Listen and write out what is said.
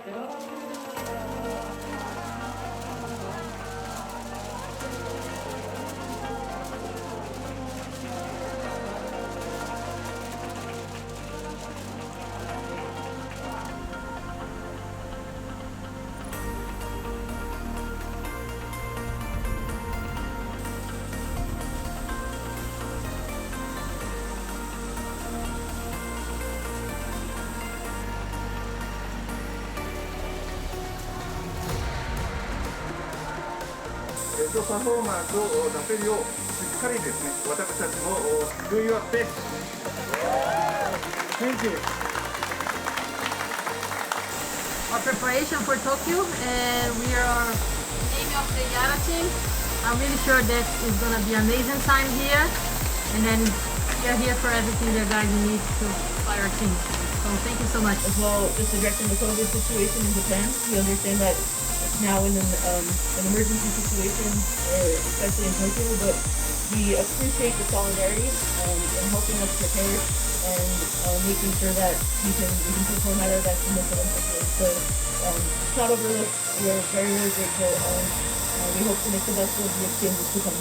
パフォーマンスを出せるようしっかりですね、私たちも Do your best. Thank you. Our preparation for Tokyo, and we are naming of the YARAS team. I'm really sure that it's gonna be an amazing time here, and then we are here for everything that guys need to fly our team. So thank you so much. As well, just addressing the COVID situation in Japan, we understand that now in an emergency situation, especially in Tokyo, but we appreciate the solidarity and helping us prepare and making sure that we can perform at our best in this Olympics. So it's not overlooked. We are very, very grateful, and we hope to make the best of the games to come.